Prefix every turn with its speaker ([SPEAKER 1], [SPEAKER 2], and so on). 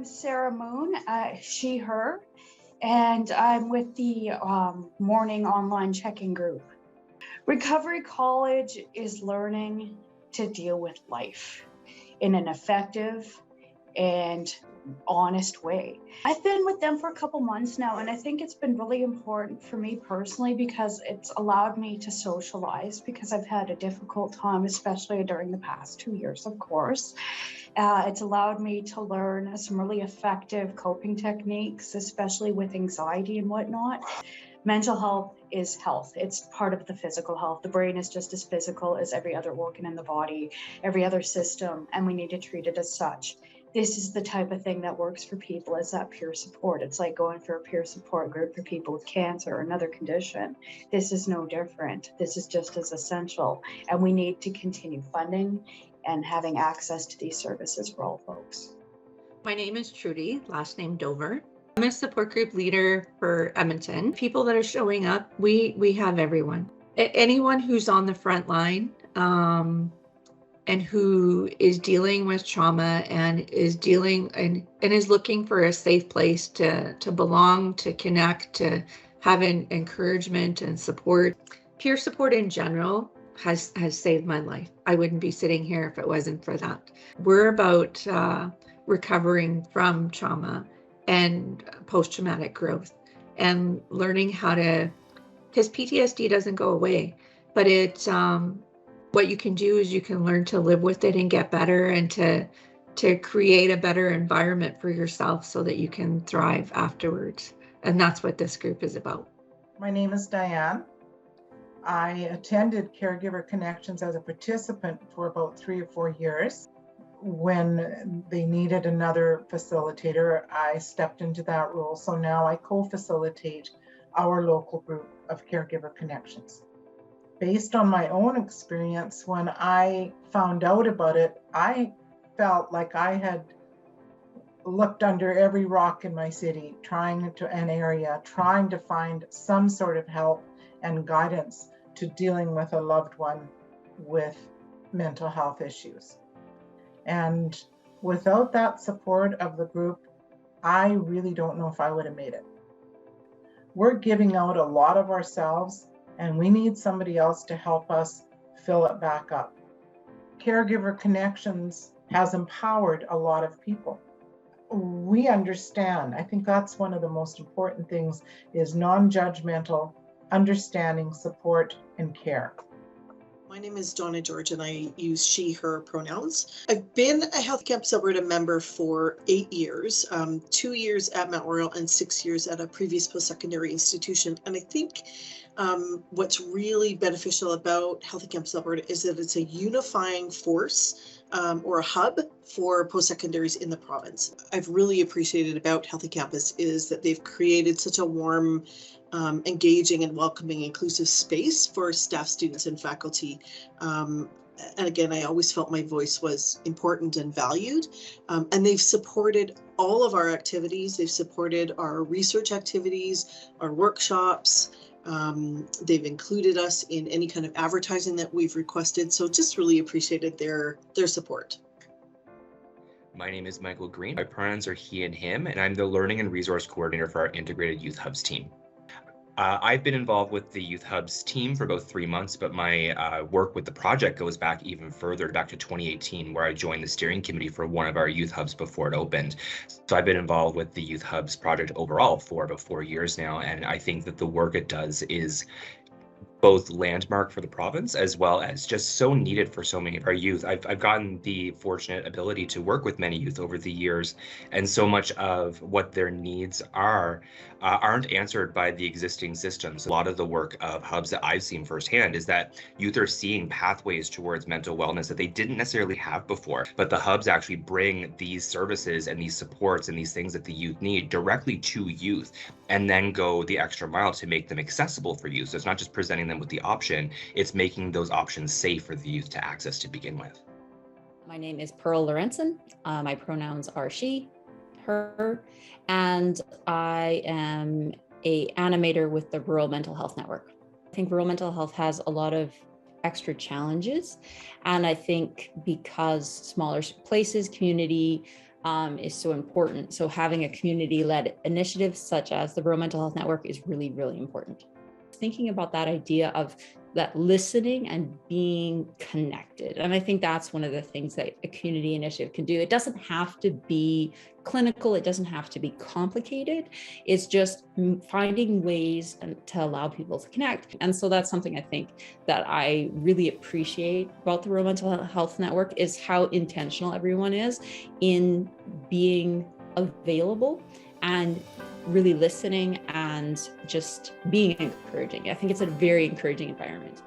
[SPEAKER 1] I'm Sarah Moon, she, her, and I'm with the morning online check-in group. Recovery College is learning to deal with life in an effective and honest way. I've been with them for a couple months now, and I think it's been really important for me personally because it's allowed me to socialize, because I've had a difficult time, especially during the past 2 years, of course. It's allowed me to learn some really effective coping techniques, especially with anxiety and whatnot. Mental health is health. It's part of the physical health. The brain is just as physical as every other organ in the body, every other system, and we need to treat it as such. This is the type of thing that works for people, is that peer support. It's like going for a peer support group for people with cancer or another condition. This is no different. This is just as essential, and we need to continue funding and having access to these services for all folks.
[SPEAKER 2] My name is Trudy, last name Dover. I'm a support group leader for Edmonton. People that are showing up, we have everyone. Anyone who's on the front line and who is dealing with trauma and is dealing and is looking for a safe place to belong, to connect, to have an encouragement and support. Peer support in general has saved my life. I wouldn't be sitting here if it wasn't for that. We're about recovering from trauma and post-traumatic growth and learning how to, because PTSD doesn't go away, but it's what you can do is you can learn to live with it and get better, and to create a better environment for yourself so that you can thrive afterwards. And that's what this group is about.
[SPEAKER 3] My name is Diane. I attended Caregiver Connections as a participant for about 3 or 4 years. When they needed another facilitator, I stepped into that role. So now I co-facilitate our local group of Caregiver Connections. Based on my own experience, when I found out about it, I felt like I had looked under every rock in my city, trying to find some sort of help and guidance to dealing with a loved one with mental health issues. And without that support of the group, I really don't know if I would have made it. We're giving out a lot of ourselves, and we need somebody else to help us fill it back up. Caregiver Connections has empowered a lot of people. We understand, I think that's one of the most important things, is non-judgmental, understanding, support, and care.
[SPEAKER 4] My name is Donna George, and I use she, her pronouns. I've been a Health Campus Alberta member for 8 years, 2 years at Mount Royal and 6 years at a previous post-secondary institution. And I think what's really beneficial about Health Campus Alberta is that it's a unifying force or a hub for post-secondaries in the province. I've really appreciated about Healthy Campus is that they've created such a warm, engaging and welcoming, inclusive space for staff, students, and faculty. And again, I always felt my voice was important and valued. And they've supported all of our activities. They've supported our research activities, our workshops. They've included us in any kind of advertising that we've requested. So just really appreciated their support.
[SPEAKER 5] My name is Michael Green. My pronouns are he and him, and I'm the Learning and Resource Coordinator for our Integrated Youth Hubs team. I've been involved with the Youth Hubs team for about 3 months, but my work with the project goes back even further, back to 2018, where I joined the steering committee for one of our Youth Hubs before it opened. So I've been involved with the Youth Hubs project overall for about 4 years now, and I think that the work it does is both landmark for the province as well as just so needed for so many of our youth. I've gotten the fortunate ability to work with many youth over the years, and so much of what their needs aren't answered by the existing systems. A lot of the work of hubs that I've seen firsthand is that youth are seeing pathways towards mental wellness that they didn't necessarily have before, but the hubs actually bring these services and these supports and these things that the youth need directly to youth, and then go the extra mile to make them accessible for youth. So it's not just presenting them with the option, it's making those options safe for the youth to access to begin with.
[SPEAKER 6] My name is Pearl Lorenzen. My pronouns are she, her, and I am an animator with the Rural Mental Health Network. I think rural mental health has a lot of extra challenges, and I think because smaller places, community, is so important. So having a community-led initiative such as the Rural Mental Health Network is really, really important. Thinking about that idea of that listening and being connected. And I think that's one of the things that a community initiative can do. It doesn't have to be clinical. It doesn't have to be complicated. It's just finding ways to allow people to connect. And so that's something I think that I really appreciate about the Rural Mental Health Network is how intentional everyone is in being available and really listening and just being encouraging. I think it's a very encouraging environment.